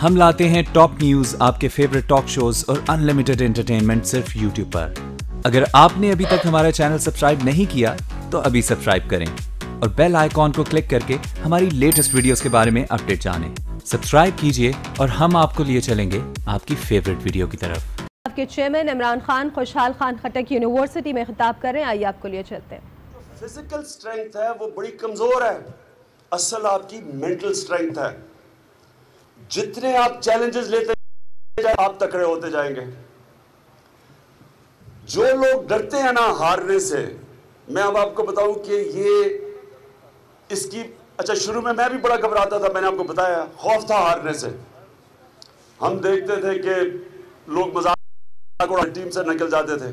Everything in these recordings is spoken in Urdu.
ہم لاتے ہیں ٹاپ نیوز، آپ کے فیوریٹ ٹاک شوز اور انلمیٹڈ انٹرٹینمنٹ صرف یوٹیوب پر۔ اگر آپ نے ابھی تک ہمارا چینل سبسکرائب نہیں کیا تو ابھی سبسکرائب کریں اور بیل آئیکن کو کلک کر کے ہماری لیٹسٹ ویڈیوز کے بارے میں اپڈیٹ جانیں۔ سبسکرائب کیجئے اور ہم آپ کو لیے چلیں گے آپ کی فیوریٹ ویڈیو کی طرف۔ آپ کے چیئرمین عمران خان خوشحال خان خٹک یونیورسٹی میں خطاب کر رہے ہیں، آئیے آپ کو لیے چلتے ہیں۔ فزیکل سٹرینگتھ ہے وہ بڑی کمزور ہے، اصل آپ کی مینٹل سٹرینگتھ ہے۔ جتنے آپ چیلنجز لیتے جائیں آپ تکڑے ہوتے جائیں گے۔ جو لوگ ڈرتے ہیں نا ہارنے سے، میں اب آپ کو بتاؤں کہ یہ اس کی اچھا شروع میں بھی بڑا گھبراتا تھا، میں نے آپ کو بتایا خوف تھا ہارنے سے۔ ہم دیکھتے تھے کہ لوگ مذاق اڑا ٹیم سے نکل جاتے تھے،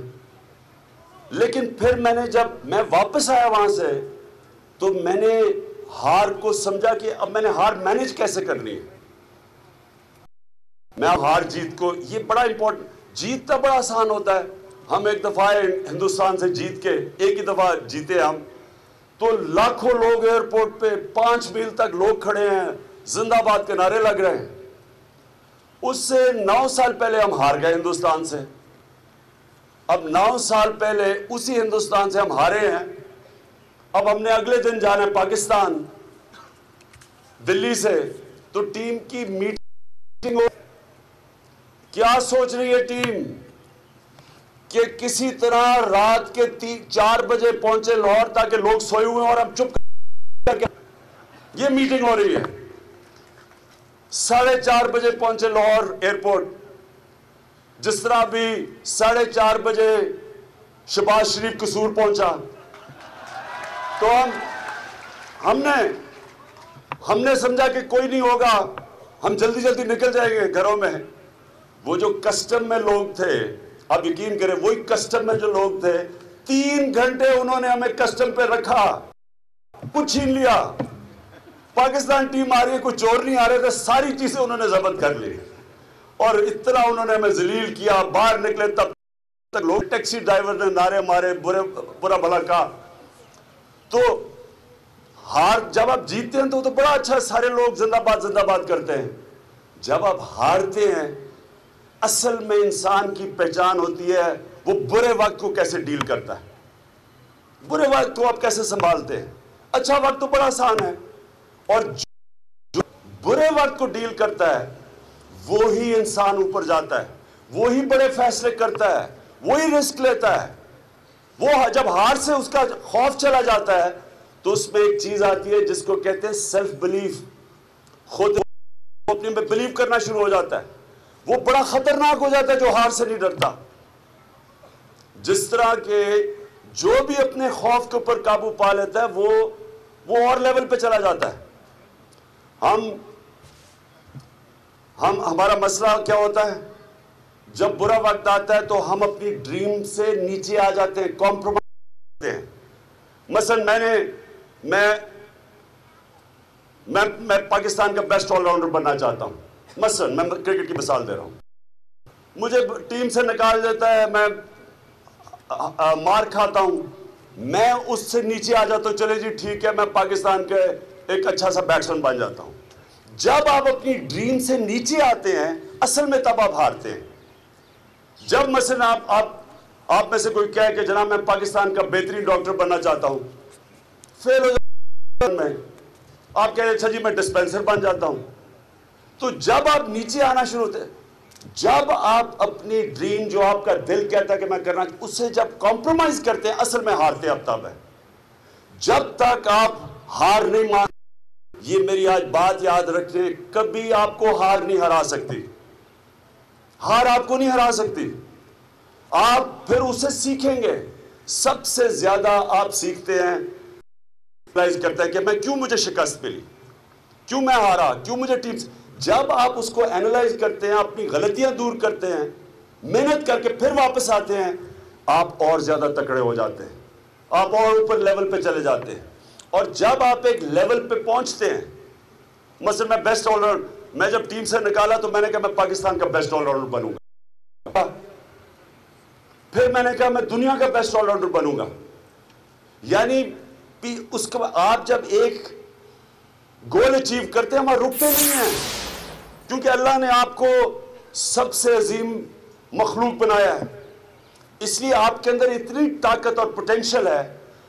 لیکن پھر جب میں واپس آیا وہاں سے تو میں نے ہار کو سمجھا کہ اب میں نے ہار مینج کیسے کرنی ہے۔ میں ہار جیت کو، یہ بڑا امپورٹنٹ، جیتنا بڑا آسان ہوتا ہے۔ ہم ایک دفعہ ہندوستان سے جیت کے ایک ہی دفعہ جیتے ہم، تو لاکھوں لوگ ایئرپورٹ پہ 5 میل تک لوگ کھڑے ہیں، زندہ باد کے نعرے لگ رہے ہیں۔ اس سے 9 سال پہلے ہم ہار گئے ہندوستان سے۔ اب 9 سال پہلے اسی ہندوستان سے ہم ہارے ہیں۔ اب ہم نے اگلے دن جانا ہے پاکستان، دلی سے، تو ٹیم کی میٹنگ ہو۔ کیا سوچ رہی ہے ٹیم کہ کسی طرح رات کے 4 بجے پہنچے لاہور تاکہ لوگ سوئے ہوئے ہیں اور ہم چپ کر کے یہ میٹنگ ہو رہی ہے۔ 4:30 بجے پہنچے لاہور ایئرپورٹ، جس طرح بھی 4:30 بجے شہباز شریف قصور پہنچا۔ تو ہم نے سمجھا کہ کوئی نہیں ہوگا، ہم جلدی جلدی نکل جائیں گے گھروں میں۔ وہ جو کسٹم میں لوگ تھے، آپ یقین کریں وہی کسٹم میں جو لوگ تھے، 3 گھنٹے انہوں نے ہمیں کسٹم پہ رکھا، کچھ چھین لیا۔ پاکستان ٹیم آ رہی ہے، کوئی چور نہیں آ رہے تھے، ساری چیزیں انہوں نے ضبط کر لی اور اتنا انہوں نے ہمیں ذلیل کیا۔ باہر نکلے تب تک لوگ، ٹیکسی ڈرائیور نے نعرے مارے، برا بھلا کہا۔ تو جب آپ جیتتے ہیں تو بڑا اچھا، سارے لوگ زندہ باد کرتے ہیں۔ جب آپ ہارتے ہیں، اصل میں انسان کی پہچان ہوتی ہے وہ برے وقت کو کیسے ڈیل کرتا ہے، برے وقت کو آپ کیسے سنبھالتے ہیں۔ اچھا وقت تو بڑا آسان ہے، اور جو برے وقت کو ڈیل کرتا ہے وہی انسان اوپر جاتا ہے، وہی بڑے فیصلے کرتا ہے، وہی رسک لیتا ہے۔ وہ جب ہار سے اس کا خوف چلا جاتا ہے تو اس میں ایک چیز آتی ہے جس کو کہتے ہیں سیلف بلیف، خود اپنے میں بلیو کرنا شروع ہو جاتا ہے۔ وہ بڑا خطرناک ہو جاتا ہے جو ہار سے نہیں ڈرتا۔ جس طرح کہ جو بھی اپنے خوف کے اوپر قابو پا لیتا ہے وہ اور لیول پہ چلا جاتا ہے۔ ہمارا مسئلہ کیا ہوتا ہے، جب برا وقت آتا ہے تو ہم اپنی ڈریم سے نیچے آ جاتے ہیں، کمپرومائز کرتے ہیں۔ مثلا میں پاکستان کا بیسٹ آل راؤنڈر بننا چاہتا ہوں، مثلا میں کرکٹ کی مثال دے رہا ہوں۔ مجھے ٹیم سے نکال دیتا ہے، میں مار کھاتا ہوں، میں اس سے نیچے آ جاتا ہوں، چلے جی ٹھیک ہے میں پاکستان کے ایک اچھا سا بیٹسمین بن جاتا ہوں۔ جب آپ اپنی ڈریم سے نیچے آتے ہیں اصل میں تب آپ ہارتے ہیں۔ جب مثلا آپ میں سے کوئی کہے کہ جناب میں پاکستان کا بہترین ڈاکٹر بننا چاہتا ہوں، فیل ہو جاتا میں، آپ کہتے ہیں اچھا جی میں ڈسپینسر بن جاتا ہوں۔ تو جب آپ نیچے آنا شروع ہوتے ہیں، جب آپ اپنی ڈریم جو آپ کا دل کہتا ہے کہ میں کرنا، اس سے جب کمپرومائز کرتے ہیں اصل میں ہارتے اب تب ہے۔ جب تک آپ ہار نہیں مان، یہ میری آج بات یاد رکھیں، کبھی آپ کو ہار نہیں ہرا سکتی، ہار آپ کو نہیں ہرا سکتی۔ آپ پھر اسے سیکھیں گے۔ سب سے زیادہ آپ سیکھتے ہیں، ریلائز کرتا ہے کہ میں کیوں مجھے شکست ملی، کیوں میں ہارا، کیوں مجھے ٹیم۔ جب آپ اس کو اینالائز کرتے ہیں، اپنی غلطیاں دور کرتے ہیں، محنت کر کے پھر واپس آتے ہیں، آپ اور زیادہ تکڑے ہو جاتے ہیں، آپ اور اوپر لیول پہ چلے جاتے ہیں۔ اور جب آپ ایک لیول پہ پہنچتے ہیں، مثلا میں بیسٹ آل راؤنڈر، میں جب ٹیم سے نکالا تو میں نے کہا میں پاکستان کا بیسٹ آل راؤنڈر بنوں گا، پھر میں نے کہا میں دنیا کا بیسٹ آل راؤنڈر بنوں گا۔ یعنی اس کے بعد آپ جب ایک گول اچیو کرتے ہیں، وہاں رکتے نہیں ہیں، کیونکہ اللہ نے آپ کو سب سے عظیم مخلوق بنایا ہے، اس لیے آپ کے اندر اتنی طاقت اور پوٹینشل ہے،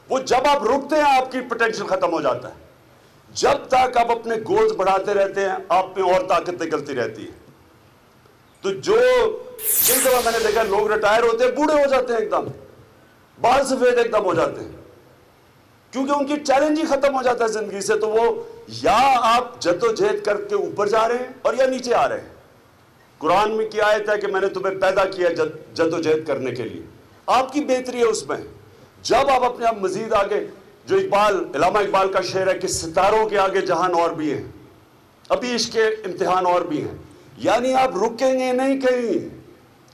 وہ جب آپ رکتے ہیں آپ کی پوٹینشل ختم ہو جاتا ہے۔ جب تک آپ اپنے گولز بڑھاتے رہتے ہیں آپ میں اور طاقت نکلتی رہتی ہے۔ تو جو کئی دفعہ میں نے دیکھا لوگ ریٹائر ہوتے ہیں، بوڑھے ہو جاتے ہیں، ایک دم بال سفید ایک دم ہو جاتے ہیں، کیونکہ ان کی چیلنج ہی ختم ہو جاتا ہے زندگی سے۔ تو وہ یا آپ جدوجہد کر کے اوپر جا رہے ہیں اور یا نیچے آ رہے ہیں۔ قرآن میں کی آیت ہے کہ میں نے تمہیں پیدا کیا جدوجہد کرنے کے لیے، آپ کی بہتری ہے اس میں۔ جب آپ اپنے آپ مزید آگے، جو علامہ اقبال کا شعر ہے کہ ستاروں کے آگے جہان اور بھی ہیں، ابھی عشق کے امتحان اور بھی ہیں، یعنی آپ رکیں گے نہیں کہیں۔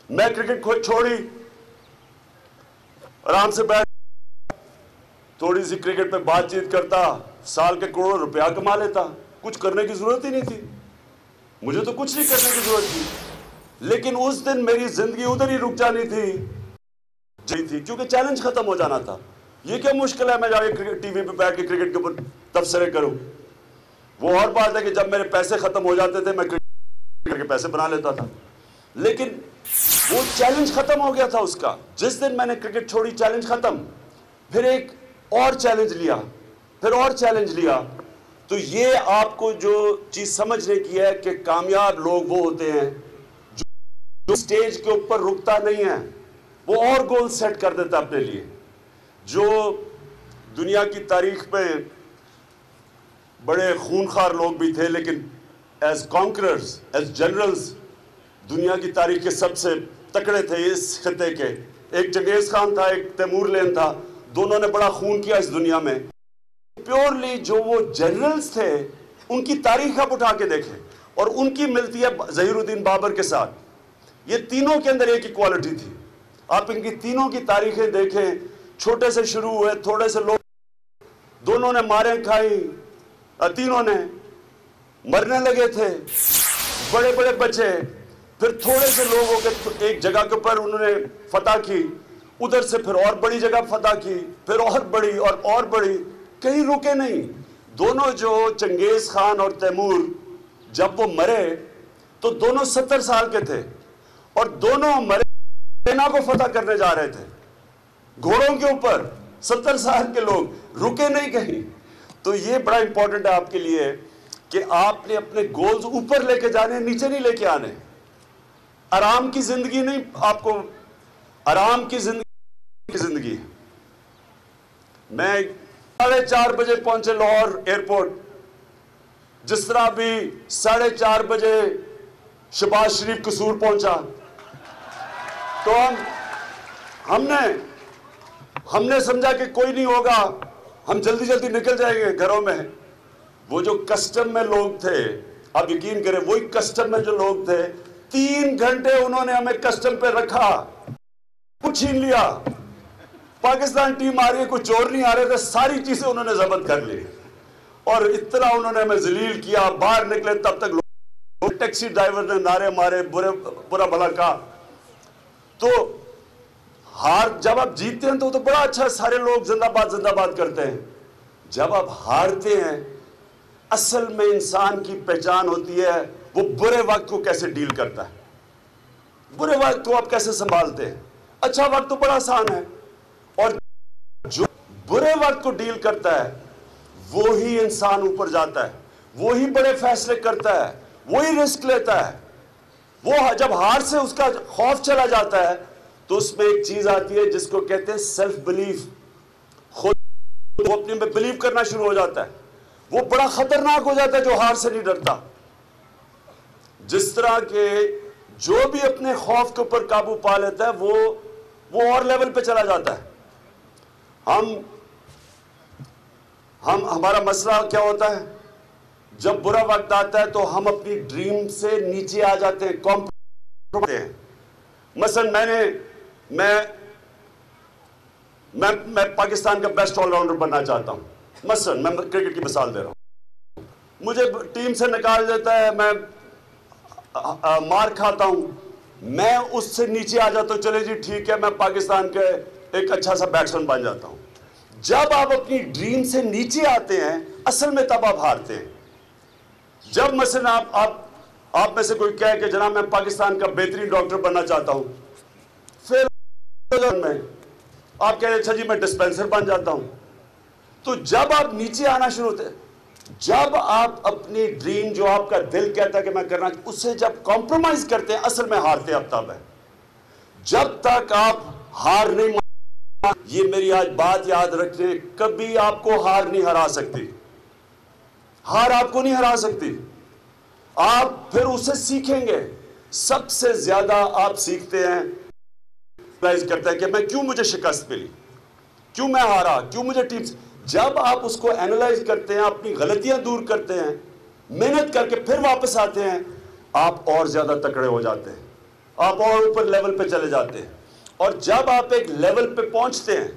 میں کرکٹ کو چھوڑی، آرام سے بیٹھ تھوڑی سی کرکٹ پہ بات چیت کرتا، سال کے کروڑوں روپیہ کما لیتا، کچھ کرنے کی ضرورت ہی نہیں تھی، مجھے تو کچھ نہیں کرنے کی ضرورت تھی۔ لیکن اس دن میری زندگی ادھر ہی رک جانی تھی کیونکہ چیلنج ختم ہو جانا تھا۔ یہ کیا مشکل ہے میں جا کے ٹی وی پہ بیٹھ کے کرکٹ کے اوپر تبصرے کروں؟ وہ اور بات ہے کہ جب میرے پیسے ختم ہو جاتے تھے میں کرکٹ کے پیسے بنا لیتا تھا، لیکن وہ چیلنج ختم ہو گیا تھا اس کا۔ جس دن میں نے کرکٹ چھوڑی چیلنج ختم، پھر ایک اور چیلنج لیا، پھر اور چیلنج لیا۔ تو یہ آپ کو جو چیز سمجھنے کی ہے کہ کامیاب لوگ وہ ہوتے ہیں جو سٹیج کے اوپر رکتا نہیں ہے، وہ اور گول سیٹ کر دیتا اپنے لیے۔ جو دنیا کی تاریخ میں بڑے خونخوار لوگ بھی تھے، لیکن ایز کانکررز، ایز جنرلز دنیا کی تاریخ کے سب سے تکڑے تھے اس خطے کے۔ ایک چنگیز خان تھا، ایک تیمور لین تھا، دونوں نے بڑا خون کیا اس دنیا میں۔ پیورلی جو وہ جنرلز تھے ان کی تاریخ آپ اٹھا کے دیکھیں، اور ان کی ملتی ہے ظہیر الدین بابر کے ساتھ۔ یہ تینوں کے اندر ایک ہی کوالٹی تھی۔ آپ ان کی تینوں کی تاریخیں دیکھیں، چھوٹے سے شروع ہوئے، تھوڑے سے لوگ، دونوں نے ماریں کھائی، تینوں نے مرنے لگے تھے، بڑے بڑے بچے، پھر تھوڑے سے لوگ ہو کے ایک جگہ کے اوپر انہوں نے فتح کی، ادھر سے پھر اور بڑی جگہ فتح کی، پھر اور بڑی اور بڑی، کہیں رکے نہیں۔ دونوں جو چنگیز خان اور تیمور جب وہ مرے تو دونوں 70 سال کے تھے، اور دونوں مرے چائنا کو فتح کرنے جا رہے تھے گھوڑوں کے اوپر، 70 سال کے لوگ رکے نہیں کہیں۔ تو یہ بڑا امپورٹنٹ ہے آپ کے لیے کہ آپ نے اپنے گولز اوپر لے کے جانے، نیچے نہیں لے کے آنے۔ آرام کی زندگی نہیں، آپ کو آرام کی زندگی۔ میں 4:30 بجے پہنچے لاہور ایئرپورٹ، جس طرح بھی 4:30 بجے شہباز شریف قصور پہنچا، تو ہم نے سمجھا کہ کوئی نہیں ہوگا، ہم جلدی جلدی نکل جائیں گے گھروں میں۔ وہ جو کسٹم میں لوگ تھے، آپ یقین کریں وہی کسٹم میں جو لوگ تھے، 3 گھنٹے انہوں نے ہمیں کسٹم پہ رکھا، کچھ چھین لیا۔ پاکستان ٹیم آ رہی ہے، کوئی چور نہیں آ رہے تھے، ساری چیزیں انہوں نے ضبط کر لی، اور اتنا انہوں نے ہمیں ذلیل کیا۔ باہر نکلے تب تک لوگ، ٹیکسی ڈرائیور نے نعرے مارے، برا بھلا کہا۔ تو جب آپ جیتتے ہیں تو بڑا اچھا، سارے لوگ زندہ باد کرتے ہیں۔ جب آپ ہارتے ہیں، اصل میں انسان کی پہچان ہوتی ہے وہ برے وقت کو کیسے ڈیل کرتا ہے، برے وقت کو آپ کیسے سنبھالتے ہیں۔ اچھا وقت تو بڑا آسان ہے، اور جو برے وقت کو ڈیل کرتا ہے وہی انسان اوپر جاتا ہے، وہی بڑے فیصلے کرتا ہے، وہی رسک لیتا ہے۔ وہ جب ہار سے اس کا خوف چلا جاتا ہے تو اس میں ایک چیز آتی ہے جس کو کہتے ہیں سیلف بلیف، خود وہ اپنے میں بلیو کرنا شروع ہو جاتا ہے۔ وہ بڑا خطرناک ہو جاتا ہے جو ہار سے نہیں ڈرتا۔ جس طرح کہ جو بھی اپنے خوف کے اوپر قابو پا لیتا ہے وہ اور لیول پہ چلا جاتا ہے۔ ہمارا مسئلہ کیا ہوتا ہے، جب برا وقت آتا ہے تو ہم اپنی ڈریم سے نیچے آ جاتے ہیں، کمپرومائز ہوتے ہیں۔ مثلا میں پاکستان کا بیسٹ آل راؤنڈر بننا چاہتا ہوں، مثلا میں کرکٹ کی مثال دے رہا ہوں، مجھے ٹیم سے نکال دیتا ہے، میں مار کھاتا ہوں، میں اس سے نیچے آ جاتا ہوں، چلے جی ٹھیک ہے میں پاکستان کے ایک اچھا سا بیٹسمین بن جاتا ہوں۔ جب آپ اپنی ڈریم سے نیچے آتے ہیں اصل میں تب آپ ہارتے ہیں۔ جب مثلا آپ میں سے کوئی کہے کہ جناب میں پاکستان کا بہترین ڈاکٹر بننا چاہتا ہوں، پھر میں آپ کہہ رہے اچھا جی میں ڈسپینسر بن جاتا ہوں. تو جب آپ نیچے آنا شروع ہوتے، جب آپ اپنی ڈریم جو آپ کا دل کہتا ہے کہ میں کرنا، اس سے جب کمپرومائز کرتے ہیں، اصل میں ہارتے اب تب ہے. جب تک آپ ہار نہیں، یہ میری آج بات یاد رکھیں، کبھی آپ کو ہار نہیں ہرا سکتی. ہار آپ کو نہیں ہرا سکتی. آپ پھر اسے سیکھیں گے. سب سے زیادہ آپ سیکھتے ہیں کرتا ہے کہ میں کیوں مجھے شکست ملی، کیوں میں ہارا، کیوں مجھے ٹیم. جب آپ اس کو اینالائز کرتے ہیں، اپنی غلطیاں دور کرتے ہیں، محنت کر کے پھر واپس آتے ہیں، آپ اور زیادہ تکڑے ہو جاتے ہیں، آپ اور اوپر لیول پہ چلے جاتے ہیں. اور جب آپ ایک لیول پہ پہنچتے ہیں،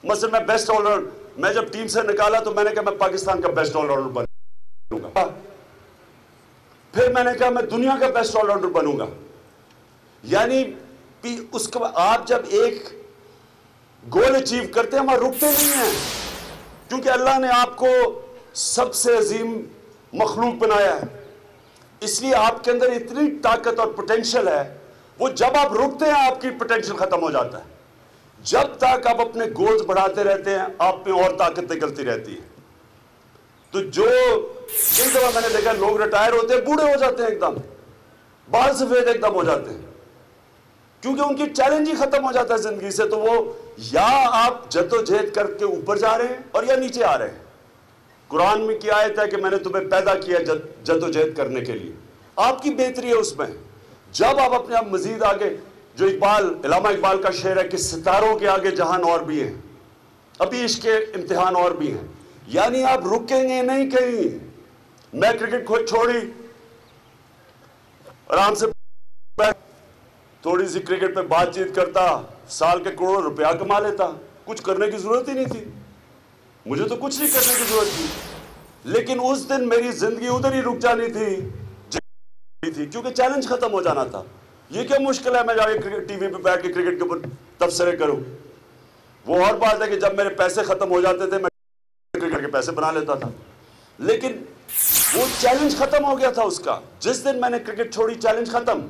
مثلا میں بیسٹ آل راؤنڈ، میں جب ٹیم سے نکالا تو میں نے کہا میں پاکستان کا بیسٹ آل راؤنڈر بنوں گا. پھر میں نے کہا میں دنیا کا بیسٹ آل راؤنڈر بنوں گا. یعنی اس کے بعد آپ جب ایک گول اچیو کرتے ہیں، وہاں رکتے نہیں ہیں، کیونکہ اللہ نے آپ کو سب سے عظیم مخلوق بنایا ہے. اس لیے آپ کے اندر اتنی طاقت اور پوٹینشل ہے، وہ جب آپ رکتے ہیں آپ کی پوٹینشل ختم ہو جاتا ہے. جب تک آپ اپنے گولز بڑھاتے رہتے ہیں، آپ میں اور طاقت نکلتی رہتی ہے. تو جو ایک دفعہ میں نے دیکھا لوگ ریٹائر ہوتے ہیں، بوڑھے ہو جاتے ہیں، ایک دم بال سفید ایک دم ہو جاتے ہیں، کیونکہ ان کی چیلنج ہی ختم ہو جاتا ہے زندگی سے. تو وہ یا آپ جدوجہد کر کے اوپر جا رہے ہیں اور یا نیچے آ رہے ہیں. قرآن میں کی آیت ہے کہ میں نے تمہیں پیدا کیا جدوجہد کرنے کے لیے. آپ کی بہتری ہے اس میں. جب آپ اپنے آپ مزید آگے، جو علامہ اقبال کا شعر ہے کہ ستاروں کے آگے جہان اور بھی ہیں، ابھی عشق کے امتحان اور بھی ہیں. یعنی آپ رکیں گے نہیں کہیں. میں کرکٹ کو چھوڑی، آرام سے تھوڑی سی کرکٹ پہ بات چیت کرتا، سال کے کروڑوں روپیہ کما لیتا. کچھ کرنے کی ضرورت ہی نہیں تھی، مجھے تو کچھ نہیں کرنے کی ضرورت تھی. لیکن اس دن میری زندگی ادھر ہی رک جانی تھی کیونکہ چیلنج ختم ہو جانا تھا. یہ کیا مشکل ہے میں جا کے ٹی وی پہ بیٹھ کے کرکٹ کے اوپر تبصرے کروں. وہ اور بات ہے کہ جب میرے پیسے ختم ہو جاتے تھے میں کرکٹ کے پیسے بنا لیتا تھا. لیکن وہ چیلنج ختم ہو گیا تھا اس کا. جس دن میں نے کرکٹ چھوڑی، چیلنج ختم.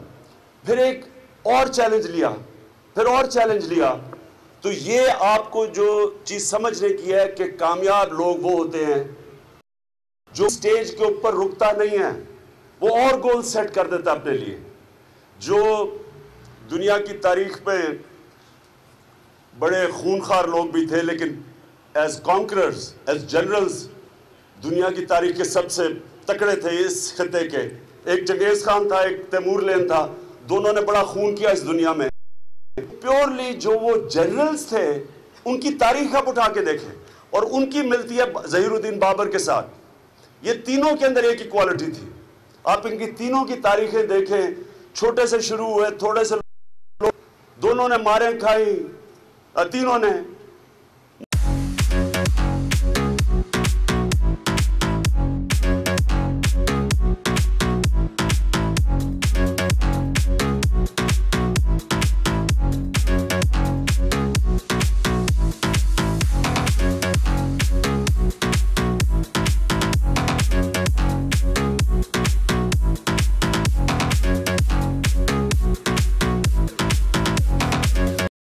پھر ایک اور چیلنج لیا، پھر اور چیلنج لیا. تو یہ آپ کو جو چیز سمجھنے کی ہے کہ کامیاب لوگ وہ ہوتے ہیں جو سٹیج کے اوپر رکتا نہیں ہے، وہ اور گول سیٹ کر دیتا اپنے لیے. جو دنیا کی تاریخ میں بڑے خونخوار لوگ بھی تھے، لیکن ایز کانکررز، ایز جنرلز دنیا کی تاریخ کے سب سے تکڑے تھے اس خطے کے. ایک چنگیز خان تھا، ایک تیمور لین تھا. دونوں نے بڑا خون کیا اس دنیا میں. پیورلی جو وہ جنرلز تھے ان کی تاریخ آپ اٹھا کے دیکھیں، اور ان کی ملتی ہے ظہیر الدین بابر کے ساتھ. یہ تینوں کے اندر ایک ہی کوالٹی تھی. آپ ان کی تینوں کی تاریخیں دیکھیں، چھوٹے سے شروع ہوئے، تھوڑے سے لوگ، دونوں نے ماریں کھائی تینوں نے،